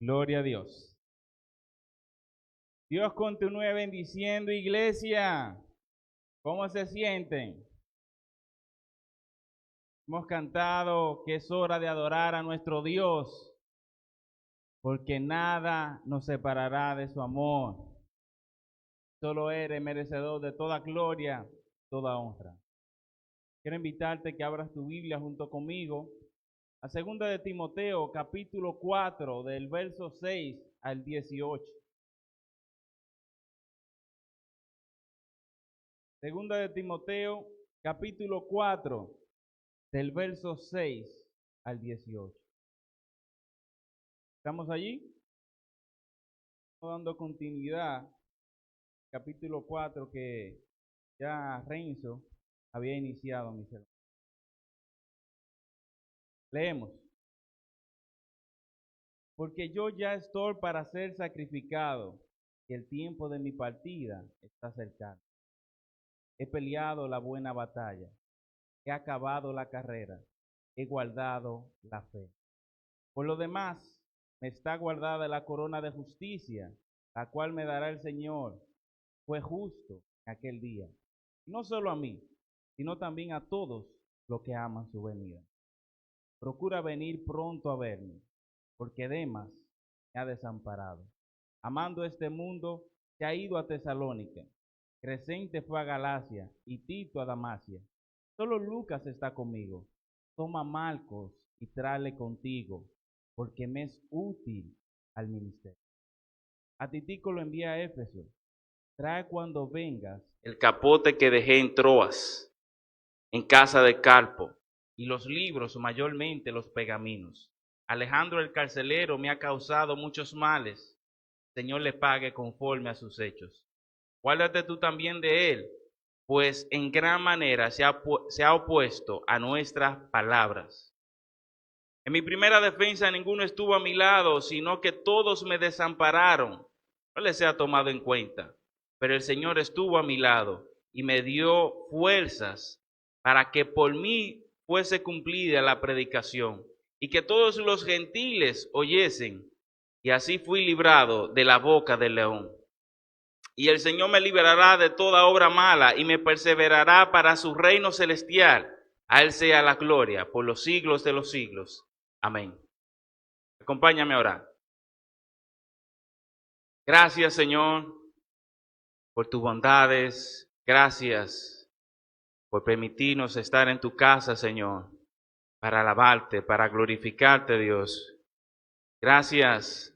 Gloria a Dios. Dios continúe bendiciendo, iglesia. ¿Cómo se sienten? Hemos cantado que es hora de adorar a nuestro Dios, porque nada nos separará de su amor. Solo eres merecedor de toda gloria, toda honra. Quiero invitarte que abras tu Biblia junto conmigo a 2 de Timoteo, capítulo 4, del verso 6 al 18. Segunda de Timoteo, capítulo 4, del verso 6 al 18. ¿Estamos allí? Estamos dando continuidad, capítulo 4, que ya Renzo había iniciado, mis hermanos. Leemos. Porque yo ya estoy para ser sacrificado, y el tiempo de mi partida está cercano. He peleado la buena batalla, he acabado la carrera, he guardado la fe. Por lo demás, me está guardada la corona de justicia, la cual me dará el Señor, fue justo en aquel día. No solo a mí, sino también a todos los que aman su venida. Procura venir pronto a verme, porque Demas me ha desamparado. Amando este mundo, se ha ido a Tesalónica. Crescente fue a Galacia y Tito a Dalmacia. Solo Lucas está conmigo. Toma a Marcos y tráele contigo, porque me es útil al ministerio. A Titico lo envía a Éfeso. Trae cuando vengas el capote que dejé en Troas, en casa de Carpo, y los libros, mayormente los pergaminos. Alejandro el carcelero me ha causado muchos males. El Señor le pague conforme a sus hechos. Guárdate tú también de él, pues en gran manera se ha opuesto a nuestras palabras. En mi primera defensa ninguno estuvo a mi lado, sino que todos me desampararon. No les sea tomado en cuenta, pero el Señor estuvo a mi lado y me dio fuerzas para que por mí fuese cumplida la predicación y que todos los gentiles oyesen, y así fui librado de la boca del león. Y el Señor me liberará de toda obra mala y me perseverará para su reino celestial. A Él sea la gloria por los siglos de los siglos. Amén. Acompáñame a orar. Gracias, Señor, por tus bondades. Gracias por permitirnos estar en tu casa, Señor, para alabarte, para glorificarte, Dios. Gracias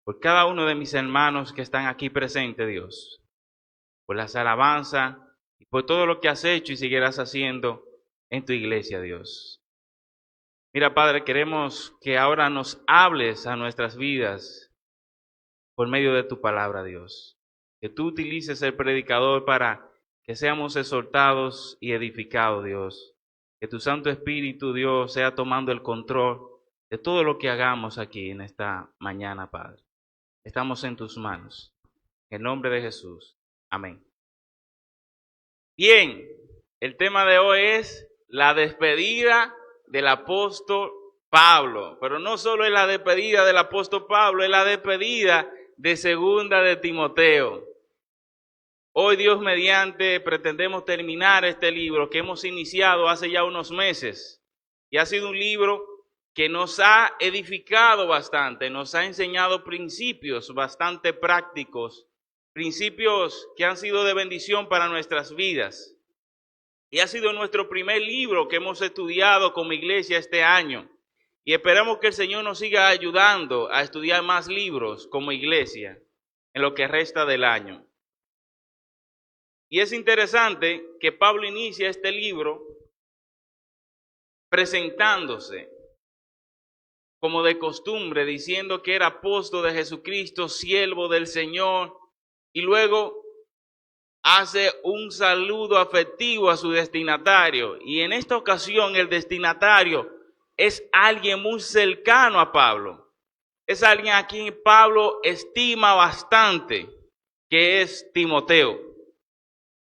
por cada uno de mis hermanos que están aquí presentes, Dios, por las alabanzas y por todo lo que has hecho y seguirás haciendo en tu iglesia, Dios. Mira, Padre, queremos que ahora nos hables a nuestras vidas por medio de tu palabra, Dios. Que tú utilices el predicador para que seamos exhortados y edificados, Dios. Que tu Santo Espíritu, Dios, sea tomando el control de todo lo que hagamos aquí en esta mañana, Padre. Estamos en tus manos. En el nombre de Jesús. Amén. Bien, el tema de hoy es la despedida del apóstol Pablo. Pero no solo es la despedida del apóstol Pablo, es la despedida de 2 de Timoteo. Hoy, Dios mediante, pretendemos terminar este libro que hemos iniciado hace ya unos meses. Y ha sido un libro que nos ha edificado bastante, nos ha enseñado principios bastante prácticos, principios que han sido de bendición para nuestras vidas. Y ha sido nuestro primer libro que hemos estudiado como iglesia este año. Y esperamos que el Señor nos siga ayudando a estudiar más libros como iglesia en lo que resta del año. Y es interesante que Pablo inicia este libro presentándose como de costumbre, diciendo que era apóstol de Jesucristo, siervo del Señor, y luego hace un saludo afectivo a su destinatario. Y en esta ocasión el destinatario es alguien muy cercano a Pablo. Es alguien a quien Pablo estima bastante, que es Timoteo.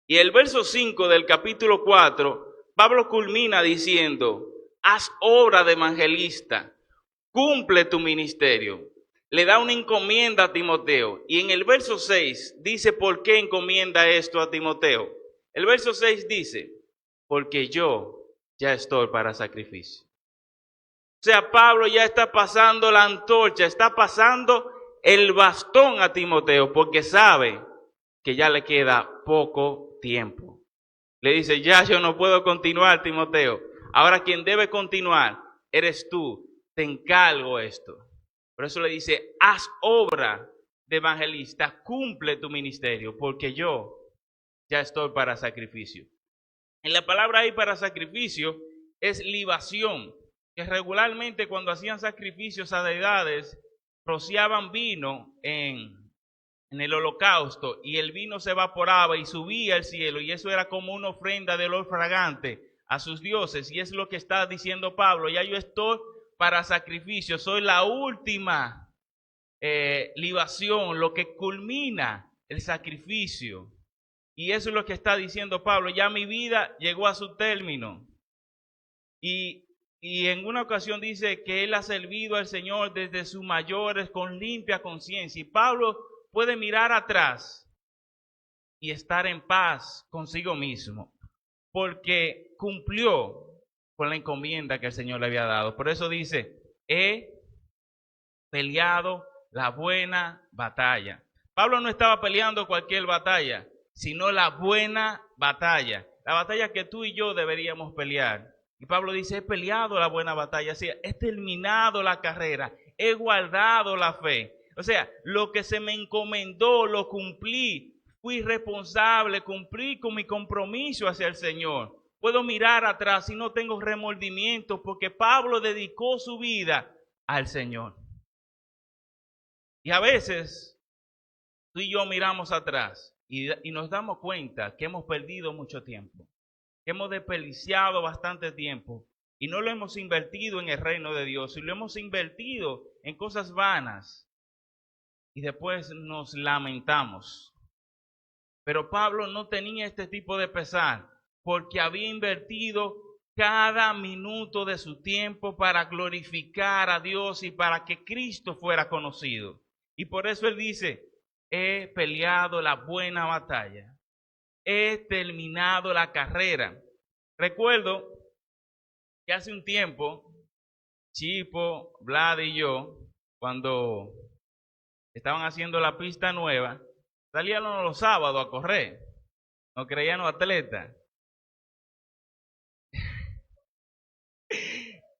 Y el verso 5 del capítulo 4, Pablo culmina diciendo: haz obra de evangelista, cumple tu ministerio. le da una encomienda a Timoteo. Y en el verso 6 dice por qué encomienda esto a Timoteo. El verso 6 dice, porque yo ya estoy para sacrificio. O sea, Pablo ya está pasando la antorcha, está pasando el bastón a Timoteo, porque sabe que ya le queda poco tiempo. Le dice, ya yo no puedo continuar, Timoteo. Ahora quien debe continuar eres tú. Te encargo esto. Por eso le dice, haz obra de evangelista, cumple tu ministerio, porque yo ya estoy para sacrificio. En la palabra ahí para sacrificio es libación, que regularmente cuando hacían sacrificios a deidades, rociaban vino en el holocausto y el vino se evaporaba y subía al cielo y eso era como una ofrenda de olor fragante a sus dioses. Y es lo que está diciendo Pablo, ya yo estoy para sacrificio, soy la última libación, lo que culmina el sacrificio. Y eso es lo que está diciendo Pablo, ya mi vida llegó a su término. Y en una ocasión dice que él ha servido al Señor desde sus mayores con limpia conciencia. Y Pablo puede mirar atrás y estar en paz consigo mismo, porque cumplió con la encomienda que el Señor le había dado. Por eso dice, he peleado la buena batalla. Pablo no estaba peleando cualquier batalla, sino la buena batalla, la batalla que tú y yo deberíamos pelear. Y Pablo dice, he peleado la buena batalla, o sea, he terminado la carrera, he guardado la fe. O sea, lo que se me encomendó, lo cumplí, fui responsable, cumplí con mi compromiso hacia el Señor. Puedo mirar atrás y no tengo remordimiento porque Pablo dedicó su vida al Señor. Y a veces tú y yo miramos atrás y nos damos cuenta que hemos perdido mucho tiempo, que hemos desperdiciado bastante tiempo y no lo hemos invertido en el reino de Dios y lo hemos invertido en cosas vanas. Y después nos lamentamos. Pero Pablo no tenía este tipo de pesar, porque había invertido cada minuto de su tiempo para glorificar a Dios y para que Cristo fuera conocido. Y por eso él dice, he peleado la buena batalla, he terminado la carrera. Recuerdo que hace un tiempo, Chipo, Vlad y yo, cuando estaban haciendo la pista nueva, salíamos los sábados a correr, nos creíamos atletas.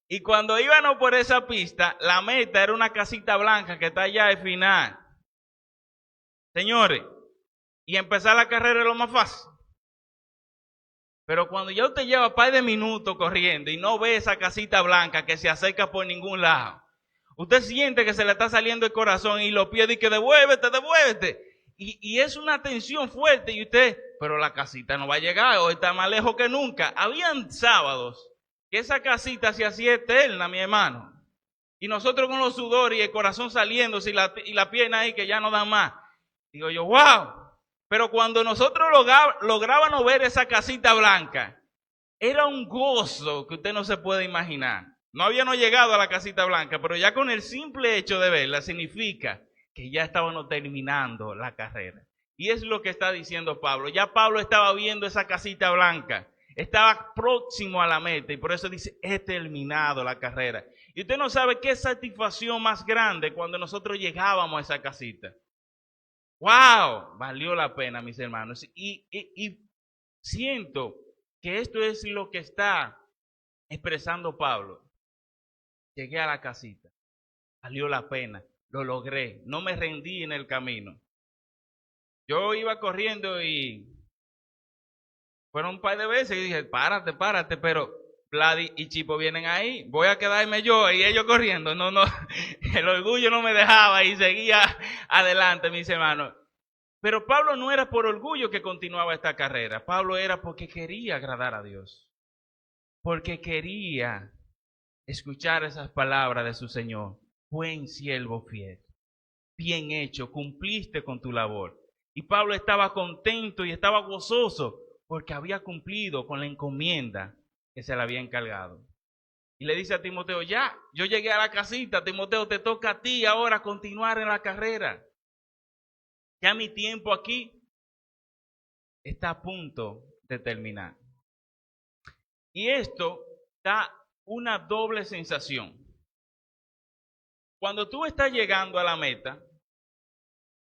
Y cuando íbamos por esa pista, la meta era una casita blanca que está allá al final. Señores, y empezar la carrera es lo más fácil. Pero cuando ya usted lleva un par de minutos corriendo y no ve esa casita blanca que se acerca por ningún lado, usted siente que se le está saliendo el corazón y los pies dicen, devuélvete, devuélvete. Y es una tensión fuerte y usted, pero la casita no va a llegar, hoy está más lejos que nunca. Habían sábados que esa casita se hacía eterna, mi hermano. Y nosotros con los sudores y el corazón saliéndose y la pierna ahí que ya no dan más. Digo yo, wow. Pero cuando nosotros lográbamos ver esa casita blanca, era un gozo que usted no se puede imaginar. No habíamos llegado a la casita blanca, pero ya con el simple hecho de verla significa que ya estábamos terminando la carrera. Y es lo que está diciendo Pablo. Ya Pablo estaba viendo esa casita blanca, estaba próximo a la meta y por eso dice, he terminado la carrera. Y usted no sabe qué satisfacción más grande cuando nosotros llegábamos a esa casita. ¡Wow! Valió la pena, mis hermanos. Y siento que esto es lo que está expresando Pablo. Llegué a la casita, valió la pena, lo logré, no me rendí en el camino. Yo iba corriendo y fueron un par de veces y dije, párate, pero Vlad y Chipo vienen ahí, voy a quedarme yo y ellos corriendo. No, el orgullo no me dejaba y seguía adelante, mis hermanos. Pero Pablo no era por orgullo que continuaba esta carrera, Pablo era porque quería agradar a Dios, porque quería escuchar esas palabras de su Señor. Buen siervo fiel, bien hecho, cumpliste con tu labor. Y Pablo estaba contento y estaba gozoso porque había cumplido con la encomienda que se le había encargado. Y le dice a Timoteo, ya, yo llegué a la casita, Timoteo, te toca a ti ahora continuar en la carrera. Ya mi tiempo aquí está a punto de terminar. Y esto da una doble sensación. Cuando tú estás llegando a la meta,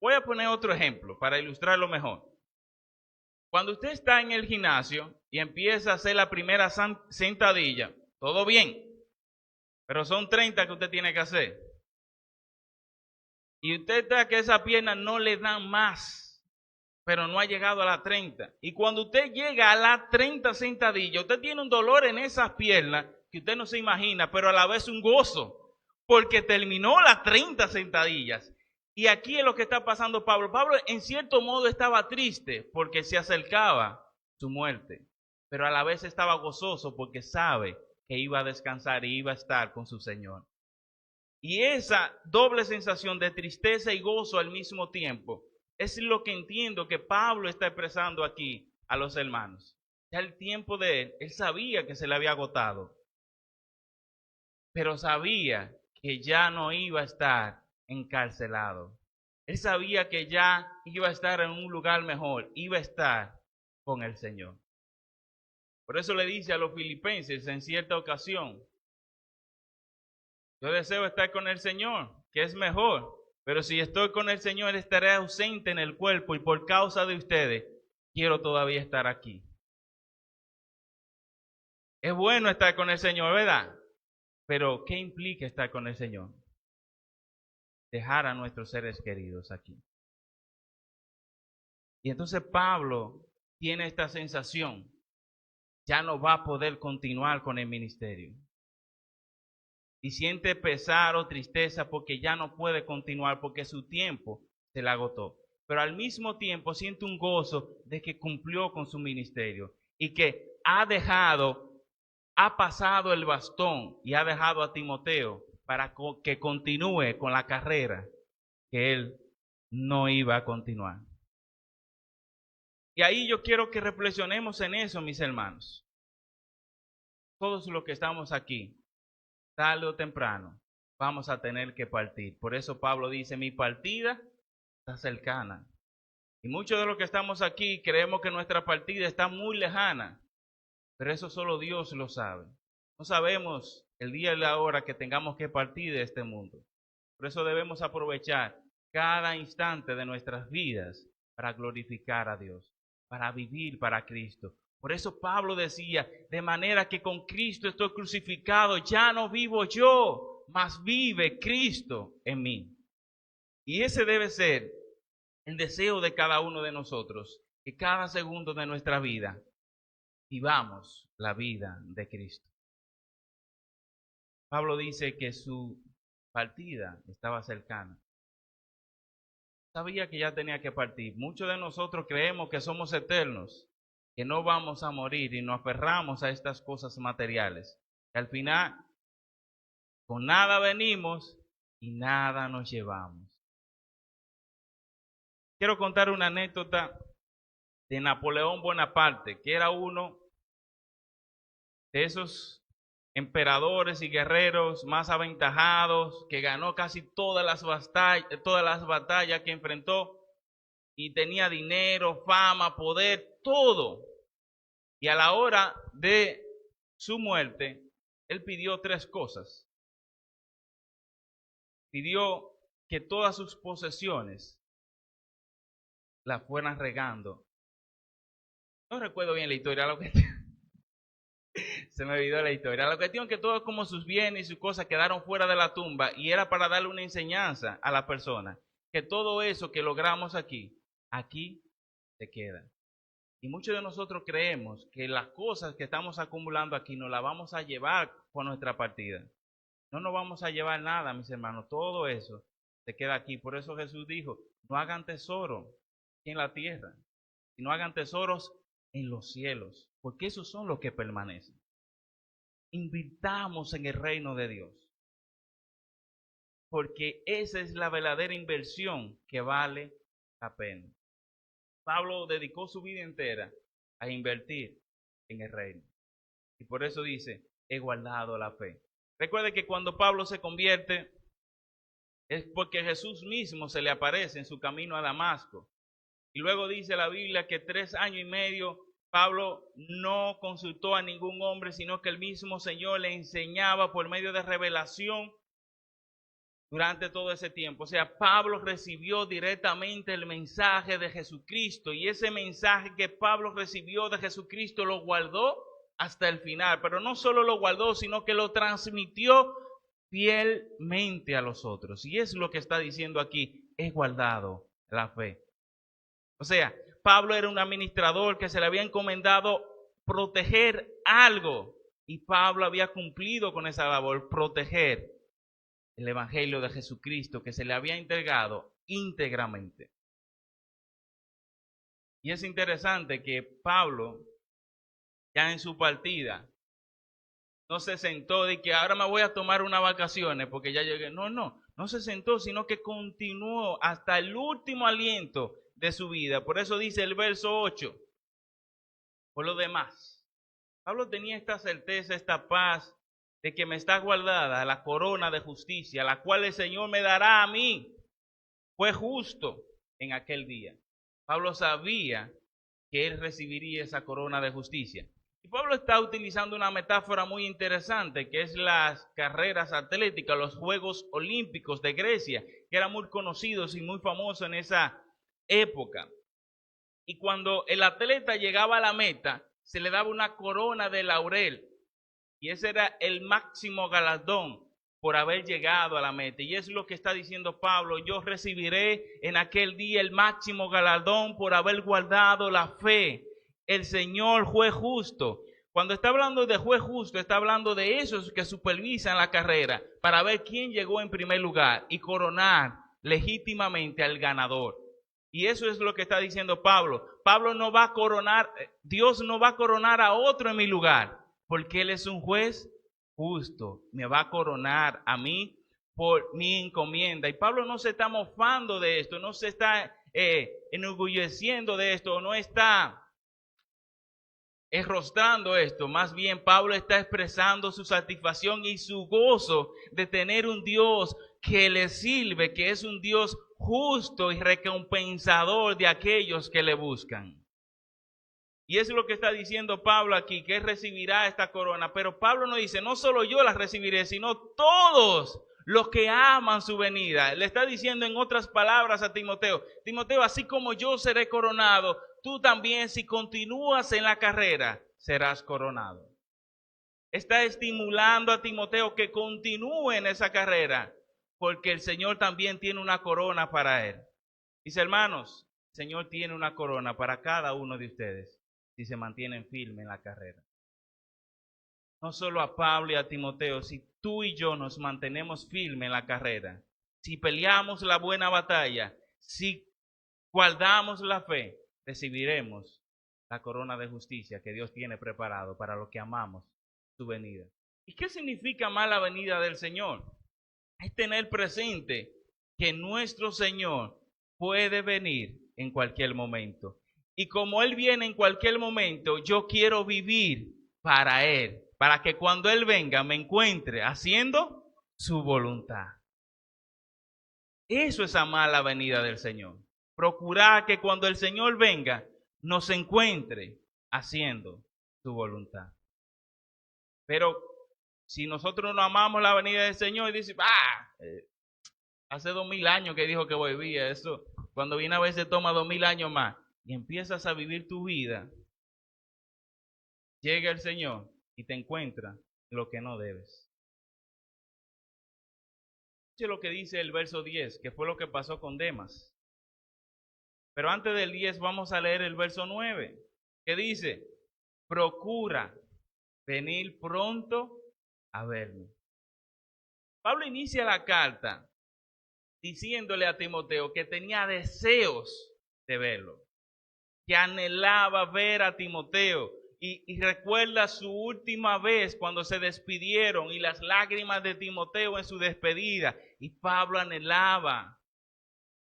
voy a poner otro ejemplo para ilustrarlo mejor. Cuando usted está en el gimnasio y empieza a hacer la primera sentadilla, todo bien, pero son 30 que usted tiene que hacer. Y usted está que esa pierna no le dan más, pero no ha llegado a la 30. Y cuando usted llega a la 30 sentadillas, usted tiene un dolor en esas piernas que usted no se imagina, pero a la vez un gozo, porque terminó las 30 sentadillas. Y aquí es lo que está pasando Pablo. Pablo en cierto modo estaba triste porque se acercaba su muerte, pero a la vez estaba gozoso porque sabe que iba a descansar y iba a estar con su Señor. Y esa doble sensación de tristeza y gozo al mismo tiempo es lo que entiendo que Pablo está expresando aquí a los hermanos. Ya el tiempo de él sabía que se le había agotado, pero sabía que ya no iba a estar encarcelado. Él sabía que ya iba a estar en un lugar mejor, iba a estar con el Señor. Por eso le dice a los filipenses en cierta ocasión, yo deseo estar con el Señor, que es mejor, pero si estoy con el Señor estaré ausente en el cuerpo y por causa de ustedes quiero todavía estar aquí. Es bueno estar con el Señor, ¿verdad? Pero ¿qué implica estar con el Señor? Dejar a nuestros seres queridos aquí. Y entonces Pablo tiene esta sensación, ya no va a poder continuar con el ministerio. Y siente pesar o tristeza porque ya no puede continuar, porque su tiempo se le agotó. Pero al mismo tiempo siente un gozo de que cumplió con su ministerio y que ha pasado el bastón y ha dejado a Timoteo para que continúe con la carrera que él no iba a continuar. Y ahí yo quiero que reflexionemos en eso, mis hermanos. Todos los que estamos aquí, tarde o temprano, vamos a tener que partir. Por eso Pablo dice, mi partida está cercana. Y muchos de los que estamos aquí creemos que nuestra partida está muy lejana, pero eso solo Dios lo sabe. No sabemos el día y la hora que tengamos que partir de este mundo. Por eso debemos aprovechar cada instante de nuestras vidas para glorificar a Dios, para vivir para Cristo. Por eso Pablo decía, de manera que con Cristo estoy crucificado, ya no vivo yo, mas vive Cristo en mí. Y ese debe ser el deseo de cada uno de nosotros, que cada segundo de nuestra vida vivamos la vida de Cristo. Pablo dice que su partida estaba cercana. Sabía que ya tenía que partir. Muchos de nosotros creemos que somos eternos, que no vamos a morir y nos aferramos a estas cosas materiales. Y al final, con nada venimos y nada nos llevamos. Quiero contar una anécdota de Napoleón Bonaparte, que era uno de esos emperadores y guerreros más aventajados, que ganó casi todas las batallas que enfrentó y tenía dinero, fama, poder, todo. Y a la hora de su muerte, él pidió tres cosas. Pidió que todas sus posesiones las fueran regando. No recuerdo bien la historia, se me olvidó la historia. La cuestión es que todos como sus bienes y sus cosas quedaron fuera de la tumba y era para darle una enseñanza a la persona. Que todo eso que logramos aquí se queda. Y muchos de nosotros creemos que las cosas que estamos acumulando aquí nos las vamos a llevar por nuestra partida. No nos vamos a llevar nada, mis hermanos. Todo eso se queda aquí. Por eso Jesús dijo, no hagan tesoro en la tierra, sino hagan tesoros en los cielos, porque esos son los que permanecen. Invirtamos en el reino de Dios, porque esa es la verdadera inversión que vale la pena. Pablo dedicó su vida entera a invertir en el reino. Y por eso dice, he guardado la fe. Recuerde que cuando Pablo se convierte es porque Jesús mismo se le aparece en su camino a Damasco. Y luego dice la Biblia que 3 años y medio Pablo no consultó a ningún hombre, sino que el mismo Señor le enseñaba por medio de revelación durante todo ese tiempo. O sea, Pablo recibió directamente el mensaje de Jesucristo, y ese mensaje que Pablo recibió de Jesucristo lo guardó hasta el final. Pero no solo lo guardó, sino que lo transmitió fielmente a los otros. Y es lo que está diciendo aquí: he guardado la fe. O sea, Pablo era un administrador que se le había encomendado proteger algo, y Pablo había cumplido con esa labor, proteger el evangelio de Jesucristo que se le había entregado íntegramente. Y es interesante que Pablo, ya en su partida, no se sentó de que ahora me voy a tomar unas vacaciones porque ya llegué. No se sentó, sino que continuó hasta el último aliento de su vida. Por eso dice el verso 8, por lo demás, Pablo tenía esta certeza, esta paz, de que me está guardada la corona de justicia, la cual el Señor me dará a mí. Fue justo en aquel día. Pablo sabía que él recibiría esa corona de justicia. Y Pablo está utilizando una metáfora muy interesante, que es las carreras atléticas, los Juegos Olímpicos de Grecia, que eran muy conocidos y muy famosos en esa época. Y cuando el atleta llegaba a la meta, se le daba una corona de laurel, y ese era el máximo galardón por haber llegado a la meta. Y es lo que está diciendo Pablo: yo recibiré en aquel día el máximo galardón por haber guardado la fe. El Señor fue justo. Cuando está hablando de juez justo, está hablando de esos que supervisan la carrera para ver quién llegó en primer lugar y coronar legítimamente al ganador. Y eso es lo que está diciendo Pablo. Pablo no va a coronar, Dios no va a coronar a otro en mi lugar, porque Él es un juez justo. Me va a coronar a mí por mi encomienda. Y Pablo no se está mofando de esto, no se está enorgulleciendo de esto, no está enrostrando esto. Más bien, Pablo está expresando su satisfacción y su gozo de tener un Dios que le sirve, que es un Dios justo y recompensador de aquellos que le buscan. Y es lo que está diciendo Pablo aquí, que él recibirá esta corona. Pero Pablo no dice, no solo yo la recibiré, sino todos los que aman su venida. Le está diciendo en otras palabras a Timoteo: Timoteo, así como yo seré coronado, tú también, si continúas en la carrera, serás coronado. Está estimulando a Timoteo que continúe en esa carrera, porque el Señor también tiene una corona para él. Mis hermanos, el Señor tiene una corona para cada uno de ustedes si se mantienen firmes en la carrera. No solo a Pablo y a Timoteo, si tú y yo nos mantenemos firmes en la carrera, si peleamos la buena batalla, si guardamos la fe, recibiremos la corona de justicia que Dios tiene preparado para los que amamos su venida. ¿Y qué significa amar la venida del Señor? Es tener presente que nuestro Señor puede venir en cualquier momento. Y como Él viene en cualquier momento, yo quiero vivir para Él, para que cuando Él venga me encuentre haciendo su voluntad. Eso es amar la venida del Señor. Procurar que cuando el Señor venga nos encuentre haciendo su voluntad. Pero si nosotros no amamos la venida del Señor y dice, hace 2000 años que dijo que volvía, eso cuando viene a ver se toma 2000 años más, y empiezas a vivir tu vida, llega el Señor y te encuentra lo que no debes. Escuche lo que dice el verso 10, que fue lo que pasó con Demas. Pero antes del 10 vamos a leer el verso 9, que dice: procura venir pronto a verme. Pablo inicia la carta diciéndole a Timoteo que tenía deseos de verlo, que anhelaba ver a Timoteo, y recuerda su última vez cuando se despidieron y las lágrimas de Timoteo en su despedida, y Pablo anhelaba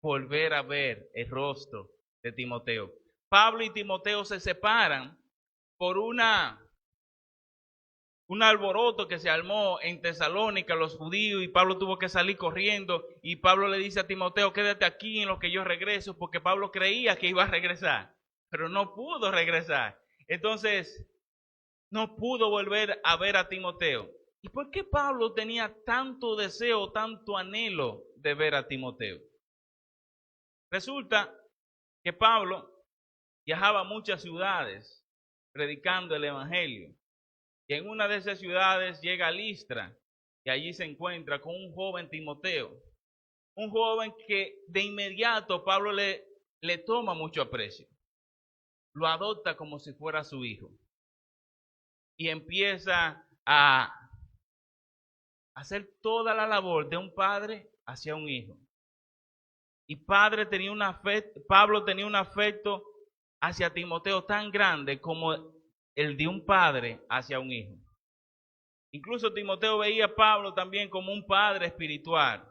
volver a ver el rostro de Timoteo. Pablo y Timoteo se separan por una un alboroto que se armó en Tesalónica, los judíos, y Pablo tuvo que salir corriendo, y Pablo le dice a Timoteo, quédate aquí en lo que yo regreso, porque Pablo creía que iba a regresar, pero no pudo regresar. Entonces, no pudo volver a ver a Timoteo. ¿Y por qué Pablo tenía tanto deseo, tanto anhelo de ver a Timoteo? Resulta que Pablo viajaba a muchas ciudades predicando el evangelio. Y en una de esas ciudades llega a Listra y allí se encuentra con un joven Timoteo. Un joven que de inmediato Pablo le toma mucho aprecio. Lo adopta como si fuera su hijo. Y empieza a hacer toda la labor de un padre hacia un hijo. Y Pablo tenía un afecto hacia Timoteo tan grande como el de un padre hacia un hijo. Incluso Timoteo veía a Pablo también como un padre espiritual.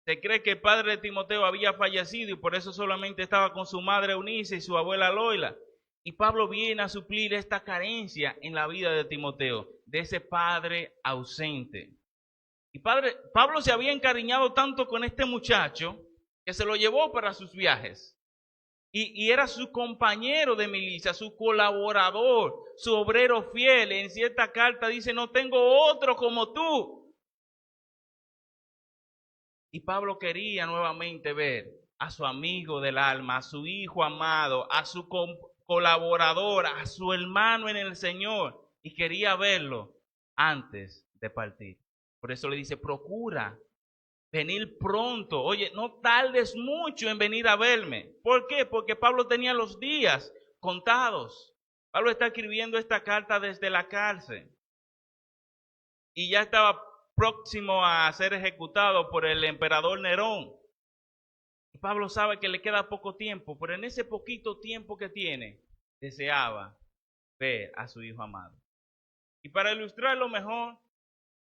Se cree que el padre de Timoteo había fallecido y por eso solamente estaba con su madre Eunice y su abuela Loila. Y Pablo viene a suplir esta carencia en la vida de Timoteo, de ese padre ausente. Y Pablo se había encariñado tanto con este muchacho que se lo llevó para sus viajes. Y era su compañero de milicia, su colaborador, su obrero fiel. En cierta carta dice, no tengo otro como tú. Y Pablo quería nuevamente ver a su amigo del alma, a su hijo amado, a su colaborador, a su hermano en el Señor. Y quería verlo antes de partir. Por eso le dice, procura venir pronto. Oye, no tardes mucho en venir a verme. ¿Por qué? Porque Pablo tenía los días contados. Pablo está escribiendo esta carta desde la cárcel. Y ya estaba próximo a ser ejecutado por el emperador Nerón. Y Pablo sabe que le queda poco tiempo, pero en ese poquito tiempo que tiene, deseaba ver a su hijo amado. Y para ilustrarlo mejor,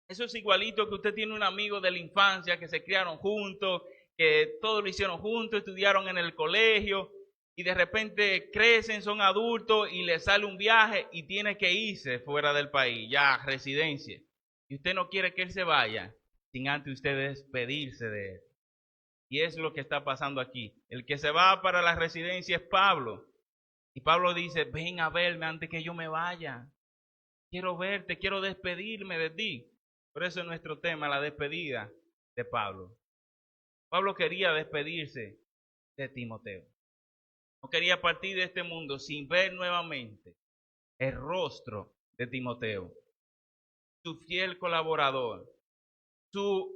eso es igualito que usted tiene un amigo de la infancia que se criaron juntos, que todo lo hicieron juntos, estudiaron en el colegio y de repente crecen, son adultos y les sale un viaje y tiene que irse fuera del país, ya residencia. Y usted no quiere que él se vaya sin antes usted despedirse de él. Y es lo que está pasando aquí. El que se va para la residencia es Pablo. Y Pablo dice, ven a verme antes que yo me vaya. Quiero verte, quiero despedirme de ti. Por eso es nuestro tema, la despedida de Pablo. Pablo quería despedirse de Timoteo. No quería partir de este mundo sin ver nuevamente el rostro de Timoteo, su fiel colaborador, su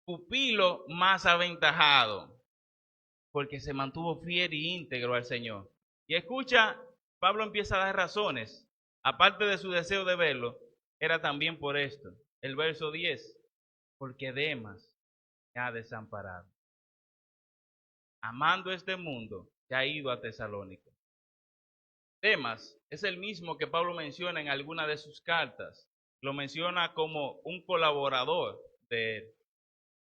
pupilo más aventajado, porque se mantuvo fiel y íntegro al Señor. Y escucha, Pablo empieza a dar razones, aparte de su deseo de verlo, era también por esto. El verso 10, porque Demas me ha desamparado. Amando este mundo, se ha ido a Tesalónica. Demas es el mismo que Pablo menciona en alguna de sus cartas. Lo menciona como un colaborador de él.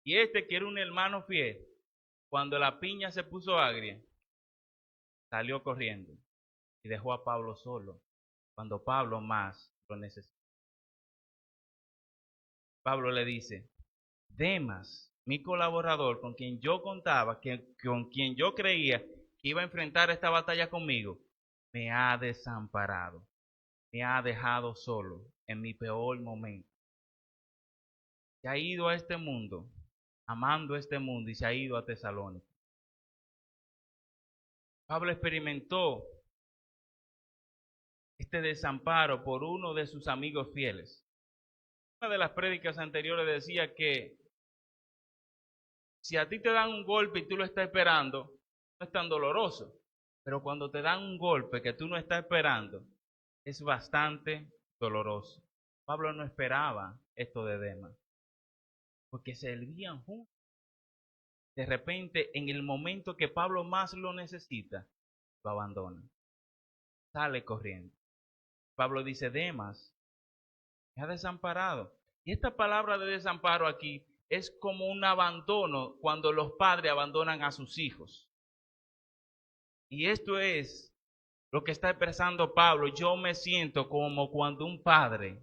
Y que era un hermano fiel, cuando la piña se puso agria, salió corriendo y dejó a Pablo solo, cuando Pablo más lo necesitaba. Pablo le dice, Demas, mi colaborador, con quien yo contaba, con quien yo creía que iba a enfrentar esta batalla conmigo, me ha desamparado, me ha dejado solo en mi peor momento. Se ha ido a este mundo, amando este mundo, y se ha ido a Tesalónica. Pablo experimentó este desamparo por uno de sus amigos fieles. Una de las prédicas anteriores decía que si a ti te dan un golpe y tú lo estás esperando, no es tan doloroso. Pero cuando te dan un golpe que tú no estás esperando, es bastante doloroso. Pablo no esperaba esto de Demas, porque servían juntos. De repente, en el momento que Pablo más lo necesita, lo abandona. Sale corriendo. Pablo dice, Demas me ha desamparado. Y esta palabra de desamparo aquí es como un abandono cuando los padres abandonan a sus hijos. Y esto es Lo que está expresando Pablo, yo me siento como cuando un padre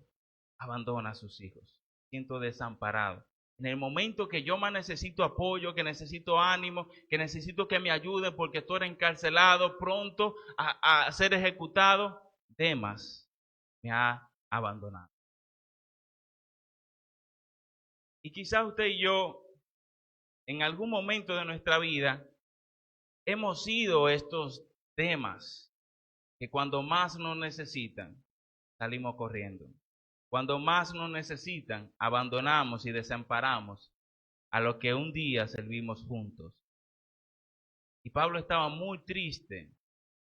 abandona a sus hijos. Siento desamparado. En el momento que yo más necesito apoyo, que necesito ánimo, que necesito que me ayuden porque estoy encarcelado, pronto a ser ejecutado, Demas me ha abandonado. Y quizás usted y yo, en algún momento de nuestra vida, hemos sido estos Demas que cuando más nos necesitan, salimos corriendo. Cuando más nos necesitan, abandonamos y desamparamos a los que un día servimos juntos. Y Pablo estaba muy triste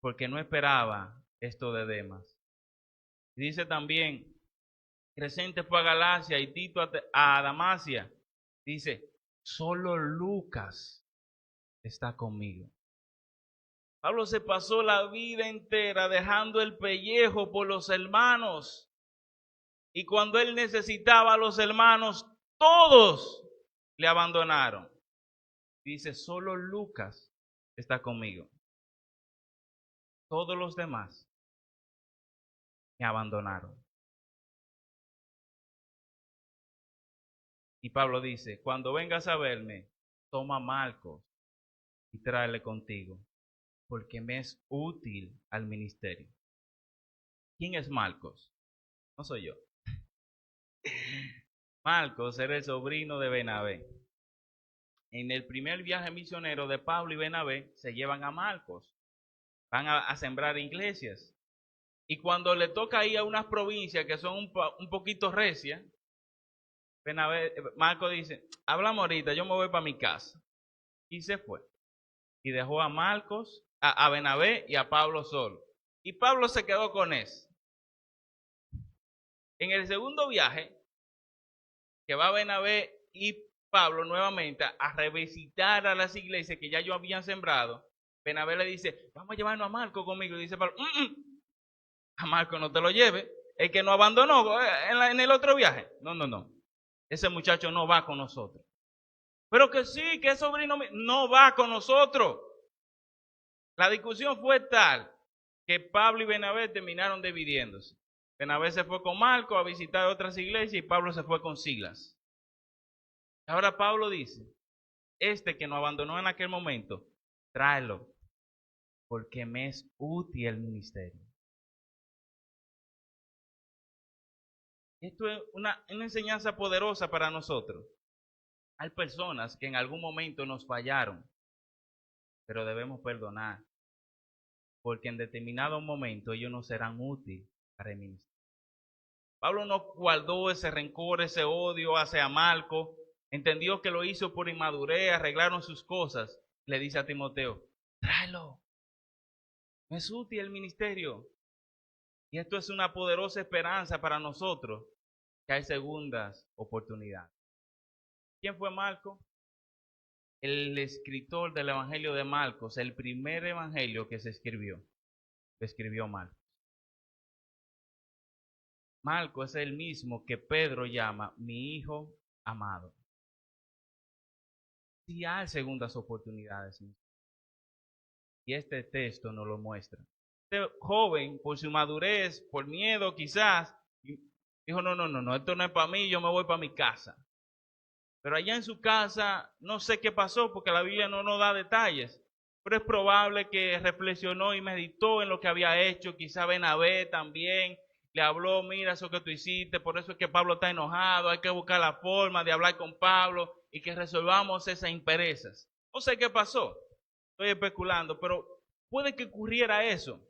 porque no esperaba esto de Demas. Dice también, Crescente fue a Galacia y Tito a Dalmacia. Dice, solo Lucas está conmigo. Pablo se pasó la vida entera dejando el pellejo por los hermanos. Y cuando él necesitaba a los hermanos, todos le abandonaron. Dice, solo Lucas está conmigo. Todos los demás me abandonaron. Y Pablo dice, cuando vengas a verme, toma a Marcos y tráele contigo, porque me es útil al ministerio. ¿Quién es Marcos? No soy yo. Marcos era el sobrino de Bernabé. En el primer viaje misionero de Pablo y Bernabé se llevan a Marcos. Van a sembrar iglesias. Y cuando le toca ir a unas provincias que son un poquito recias, Marcos dice, hablamos ahorita, yo me voy para mi casa. Y se fue. Y dejó a Marcos, a Bernabé y a Pablo solo. Y Pablo se quedó con eso. En el segundo viaje, que va Bernabé y Pablo nuevamente a revisitar a las iglesias que ya ellos habían sembrado, Bernabé le dice, vamos a llevarnos a Marcos conmigo. Y dice Pablo, a Marcos no te lo lleves. El que nos abandonó en el otro viaje. No. Ese muchacho no va con nosotros. Pero que sí, que es sobrino mío. No va con nosotros. La discusión fue tal que Pablo y Bernabé terminaron dividiéndose. Bernabé se fue con Marcos a visitar otras iglesias y Pablo se fue con Silas. Ahora Pablo dice, este que nos abandonó en aquel momento, tráelo, porque me es útil el ministerio. Esto es una enseñanza poderosa para nosotros. Hay personas que en algún momento nos fallaron, pero debemos perdonar, porque en determinado momento ellos nos serán útiles para el ministerio. Pablo no guardó ese rencor, ese odio hacia Marcos, entendió que lo hizo por inmadurez, arreglaron sus cosas. Le dice a Timoteo, tráelo, me es útil el ministerio. Y esto es una poderosa esperanza para nosotros, que hay segundas oportunidades. ¿Quién fue Marcos? El escritor del Evangelio de Marcos, el primer evangelio que se escribió, lo escribió Marcos. Marcos es el mismo que Pedro llama mi hijo amado. Sí hay segundas oportunidades. Y este texto nos lo muestra. Este joven, por su madurez, por miedo quizás, dijo, no, esto no es para mí, yo me voy para mi casa. Pero allá en su casa, no sé qué pasó, porque la Biblia no nos da detalles, pero es probable que reflexionó y meditó en lo que había hecho, quizá Bernabé también le habló, mira eso que tú hiciste, por eso es que Pablo está enojado, hay que buscar la forma de hablar con Pablo y que resolvamos esas imperezas. No sé qué pasó, estoy especulando, pero puede que ocurriera eso.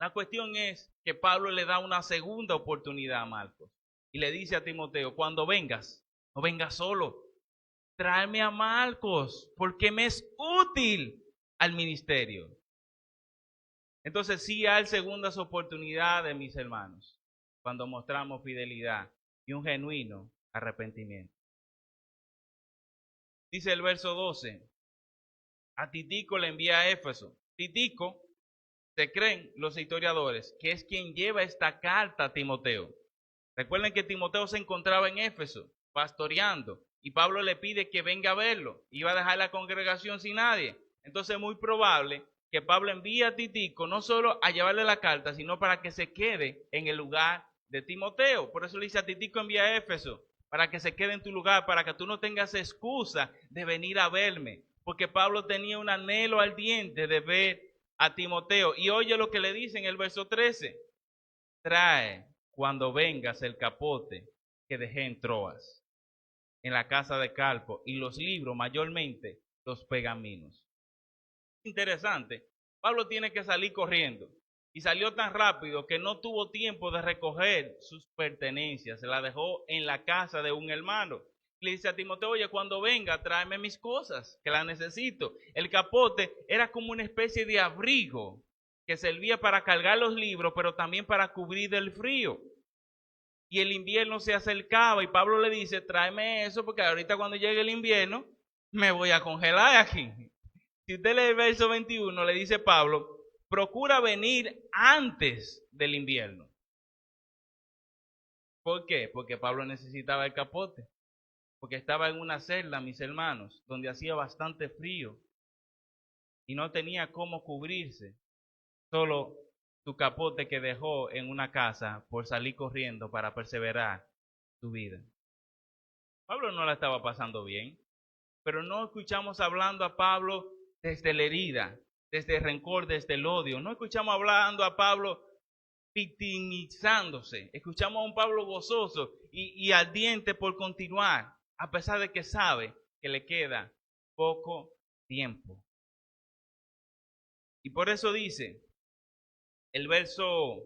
La cuestión es que Pablo le da una segunda oportunidad a Marcos y le dice a Timoteo, cuando vengas, no vengas solo, tráeme a Marcos porque me es útil al ministerio. Entonces sí hay segundas oportunidades, mis hermanos, cuando mostramos fidelidad y un genuino arrepentimiento. Dice el verso 12, a Titico le envía a Éfeso. Titico, se creen los historiadores, que es quien lleva esta carta a Timoteo. Recuerden que Timoteo se encontraba en Éfeso, pastoreando, y Pablo le pide que venga a verlo. Iba a dejar la congregación sin nadie. Entonces es muy probable que Pablo envía a Titico no solo a llevarle la carta, sino para que se quede en el lugar de Timoteo. Por eso le dice a Titico envía a Éfeso, para que se quede en tu lugar, para que tú no tengas excusa de venir a verme. Porque Pablo tenía un anhelo ardiente de ver a Timoteo. Y oye lo que le dice en el verso 13. Trae cuando vengas el capote que dejé en Troas, en la casa de Carpo, y los libros, mayormente los pergaminos. Interesante. Pablo tiene que salir corriendo. Y salió tan rápido que no tuvo tiempo de recoger sus pertenencias. Se la dejó en la casa de un hermano. Le dice a Timoteo, oye, cuando venga, tráeme mis cosas, que las necesito. El capote era como una especie de abrigo que servía para cargar los libros, pero también para cubrir del frío. Y el invierno se acercaba y Pablo le dice, tráeme eso porque ahorita cuando llegue el invierno me voy a congelar aquí. Si usted lee el verso 21, le dice Pablo, procura venir antes del invierno. ¿Por qué? Porque Pablo necesitaba el capote. Porque estaba en una celda, mis hermanos, donde hacía bastante frío y no tenía cómo cubrirse. Solo su capote que dejó en una casa por salir corriendo para perseverar su vida. Pablo no la estaba pasando bien, pero no escuchamos hablando a Pablo desde la herida, desde el rencor, desde el odio. No escuchamos hablando a Pablo victimizándose. Escuchamos a un Pablo gozoso y ardiente por continuar, a pesar de que sabe que le queda poco tiempo. Y por eso dice el verso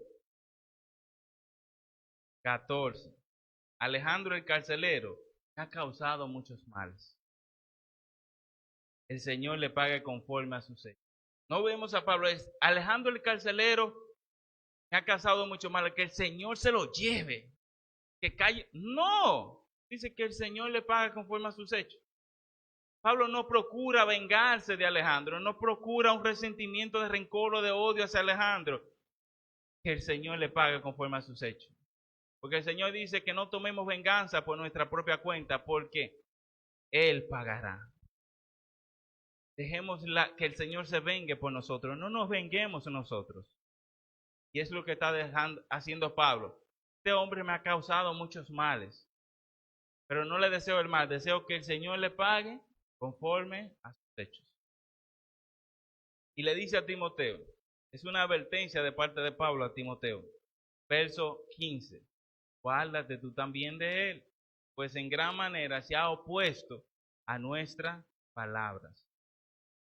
14, Alejandro el carcelero ha causado muchos males. El Señor le pague conforme a sus hechos. No vemos a Pablo, es Alejandro el carcelero que ha causado mucho mal, que el Señor se lo lleve, que calle. No, dice que el Señor le paga conforme a sus hechos. Pablo no procura vengarse de Alejandro, no procura un resentimiento de rencor o de odio hacia Alejandro, que el Señor le pague conforme a sus hechos. Porque el Señor dice que no tomemos venganza por nuestra propia cuenta, porque Él pagará. Dejemos que el Señor se vengue por nosotros, no nos venguemos nosotros. Y es lo que está haciendo Pablo. Este hombre me ha causado muchos males, pero no le deseo el mal, deseo que el Señor le pague conforme a sus hechos. Y le dice a Timoteo, es una advertencia de parte de Pablo a Timoteo, verso 15, guárdate tú también de él, pues en gran manera se ha opuesto a nuestras palabras.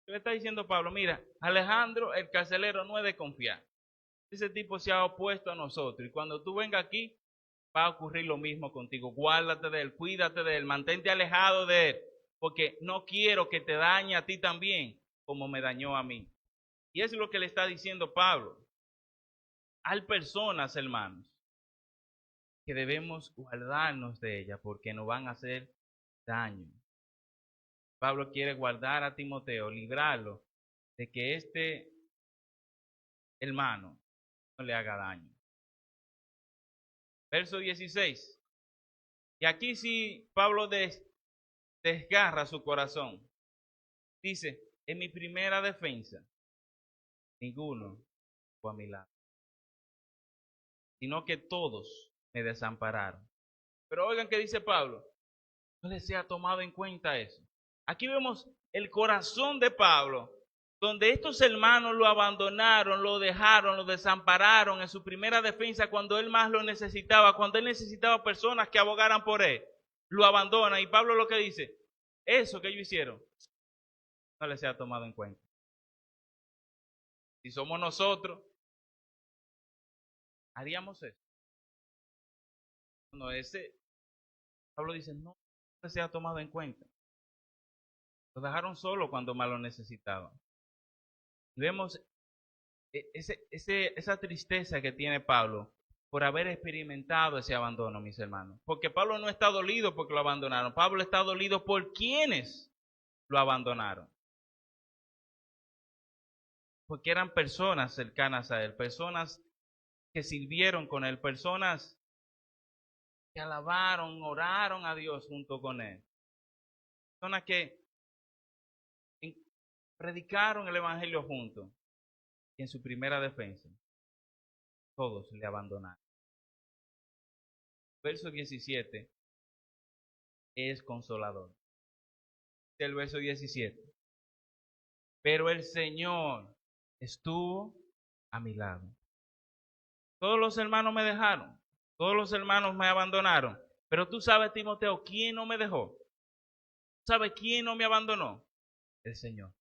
¿Qué le está diciendo Pablo? Mira, Alejandro, el carcelero, no es de confiar. Ese tipo se ha opuesto a nosotros y cuando tú vengas aquí va a ocurrir lo mismo contigo. Guárdate de él, cuídate de él, mantente alejado de él, porque no quiero que te dañe a ti también como me dañó a mí. Y eso es lo que le está diciendo Pablo. Hay personas, hermanos, que debemos guardarnos de ellas porque nos van a hacer daño. Pablo quiere guardar a Timoteo, librarlo de que este hermano no le haga daño. Verso 16. Y aquí sí Pablo desgarra su corazón. Dice, en mi primera defensa, ninguno fue a mi lado, sino que todos me desampararon. Pero oigan qué dice Pablo, no les sea tomado en cuenta eso. Aquí vemos el corazón de Pablo, donde estos hermanos lo abandonaron, lo dejaron, lo desampararon en su primera defensa cuando él más lo necesitaba, cuando él necesitaba personas que abogaran por él, lo abandona. Y Pablo lo que dice, eso que ellos hicieron, no les sea tomado en cuenta. Si somos nosotros, haríamos eso. No, Pablo dice, no se ha tomado en cuenta. Lo dejaron solo cuando más lo necesitaban. Y vemos esa tristeza que tiene Pablo por haber experimentado ese abandono, mis hermanos. Porque Pablo no está dolido porque lo abandonaron. Pablo está dolido por quienes lo abandonaron. Porque eran personas cercanas a él, personas que sirvieron con él, personas que alabaron, oraron a Dios junto con él. Personas que predicaron el evangelio juntos. en su primera defensa, todos le abandonaron. Verso 17 es consolador. El verso 17. Pero el Señor estuvo a mi lado. Todos los hermanos me dejaron, todos los hermanos me abandonaron, pero tú sabes, Timoteo, ¿quién no me dejó? ¿Sabes quién no me abandonó? El Señor.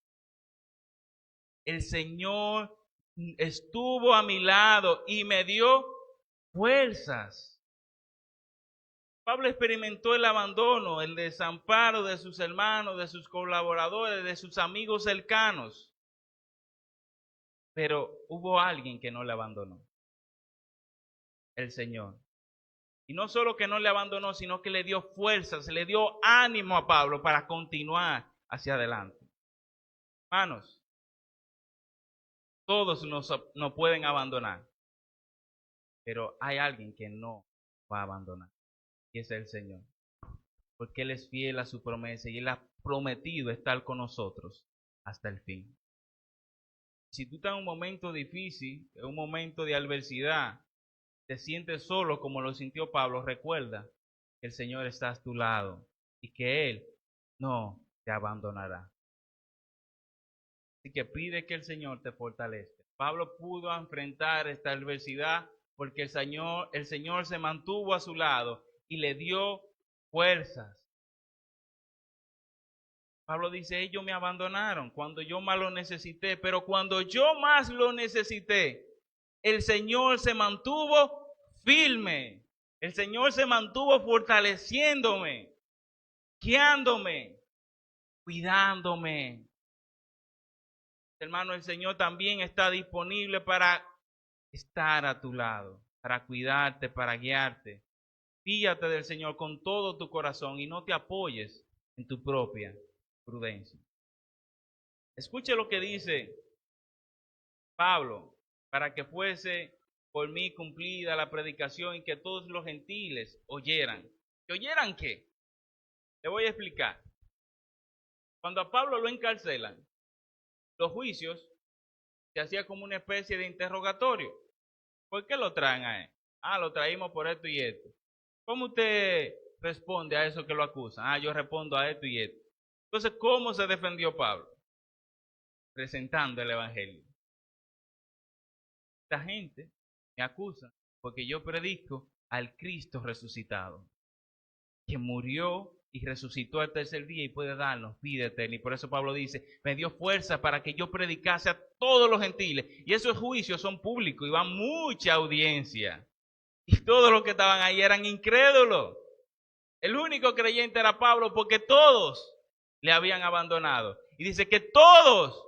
El Señor estuvo a mi lado y me dio fuerzas. Pablo experimentó el abandono, el desamparo de sus hermanos, de sus colaboradores, de sus amigos cercanos. Pero hubo alguien que no le abandonó. El Señor. Y no solo que no le abandonó, sino que le dio fuerzas, le dio ánimo a Pablo para continuar hacia adelante. Hermanos, todos nos pueden abandonar, pero hay alguien que no va a abandonar, y es el Señor. Porque Él es fiel a su promesa y Él ha prometido estar con nosotros hasta el fin. Si tú estás en un momento difícil, en un momento de adversidad, te sientes solo como lo sintió Pablo, recuerda que el Señor está a tu lado y que Él no te abandonará. Así que pide que el Señor te fortalezca. Pablo pudo enfrentar esta adversidad porque el Señor se mantuvo a su lado y le dio fuerzas. Pablo dice, ellos me abandonaron cuando yo más lo necesité, pero cuando yo más lo necesité, el Señor se mantuvo firme. El Señor se mantuvo fortaleciéndome, guiándome, cuidándome. Hermano, el Señor también está disponible para estar a tu lado, para cuidarte, para guiarte. Fíjate del Señor con todo tu corazón y no te apoyes en tu propia prudencia. Escuche lo que dice Pablo, para que fuese por mí cumplida la predicación y que todos los gentiles oyeran. ¿Que oyeran qué? Le voy a explicar. Cuando a Pablo lo encarcelan, los juicios se hacía como una especie de interrogatorio. ¿Por qué lo traen a él? Lo traímos por esto y esto. ¿Cómo usted responde a eso que lo acusan? Yo respondo a esto y esto. Entonces, ¿cómo se defendió Pablo? Presentando el evangelio. Esta gente me acusa porque yo predico al Cristo resucitado, que murió y resucitó al tercer día y puede darnos vida eterna. Y por eso Pablo dice, me dio fuerza para que yo predicase a todos los gentiles. Y esos juicios son públicos y van mucha audiencia. Y todos los que estaban ahí eran incrédulos. El único creyente era Pablo porque todos le habían abandonado. Y dice que todos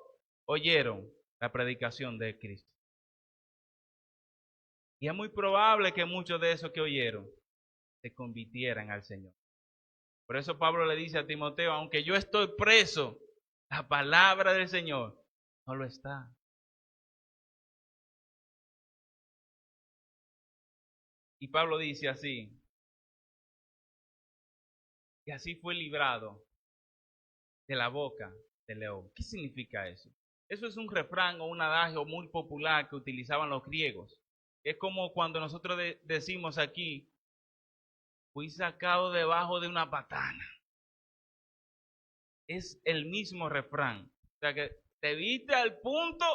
oyeron la predicación de Cristo. Y es muy probable que muchos de esos que oyeron se convirtieran al Señor. Por eso Pablo le dice a Timoteo, aunque yo estoy preso, la palabra del Señor no lo está. Y Pablo dice así, y así fue librado de la boca del león. ¿Qué significa eso? Eso es un refrán o un adagio muy popular que utilizaban los griegos. Es como cuando nosotros decimos aquí, fui sacado debajo de una patana. Es el mismo refrán. O sea que te viste al punto,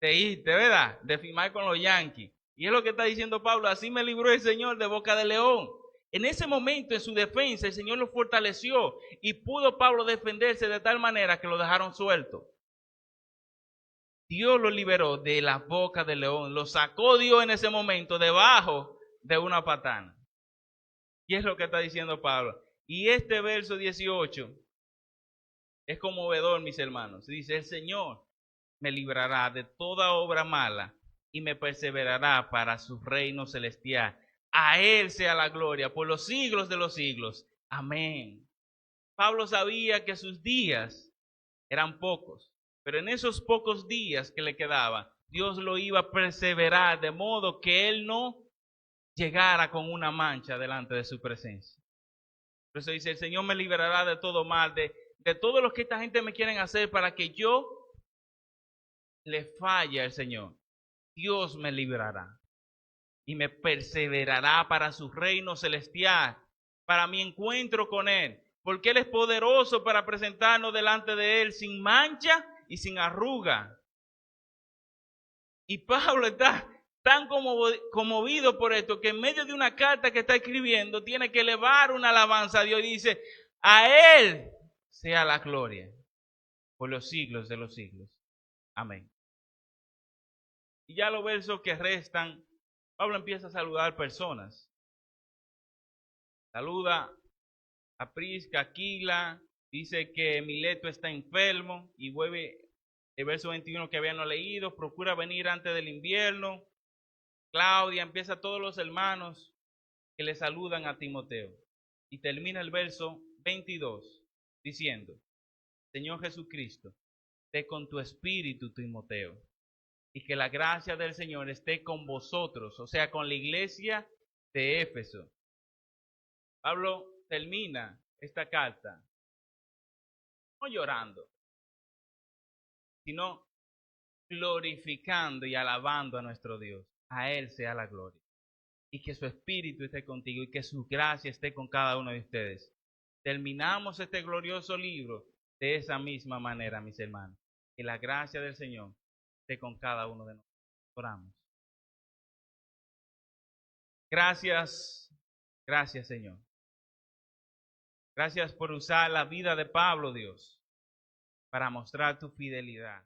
te diste, ¿verdad? De firmar con los Yankees. Y es lo que está diciendo Pablo, así me libró el Señor de boca del león. En ese momento, en su defensa, el Señor lo fortaleció y pudo Pablo defenderse de tal manera que lo dejaron suelto. Dios lo liberó de la boca del león, lo sacó Dios en ese momento debajo de una patana. Y es lo que está diciendo Pablo. Y este verso 18 es conmovedor, mis hermanos. Dice, el Señor me librará de toda obra mala y me perseverará para su reino celestial. A Él sea la gloria por los siglos de los siglos. Amén. Pablo sabía que sus días eran pocos, pero en esos pocos días que le quedaban, Dios lo iba a perseverar de modo que Él no llegara con una mancha delante de su presencia. Por eso dice, el Señor me liberará de todo mal, de todo lo que esta gente me quieren hacer para que yo le falla el Señor, Dios me librará y me perseverará para su reino celestial, para mi encuentro con Él, porque Él es poderoso para presentarnos delante de Él sin mancha y sin arruga. Y Pablo está tan conmovido por esto que en medio de una carta que está escribiendo tiene que elevar una alabanza a Dios y dice, a Él sea la gloria por los siglos de los siglos. Amén. Y ya los versos que restan, Pablo empieza a saludar personas. Saluda a Prisca, Aquila, dice que Mileto está enfermo y vuelve el verso 21 que habíamos leído, procura venir antes del invierno. Claudia, empieza todos los hermanos que le saludan a Timoteo. Y termina el verso 22 diciendo, Señor Jesucristo, esté con tu espíritu, Timoteo, y que la gracia del Señor esté con vosotros, o sea, con la iglesia de Éfeso. Pablo termina esta carta no llorando, sino glorificando y alabando a nuestro Dios. A Él sea la gloria. Y que su espíritu esté contigo y que su gracia esté con cada uno de ustedes. Terminamos este glorioso libro de esa misma manera, mis hermanos. Que la gracia del Señor esté con cada uno de nosotros. Oramos. Gracias, gracias, Señor. Gracias por usar la vida de Pablo, Dios, para mostrar tu fidelidad.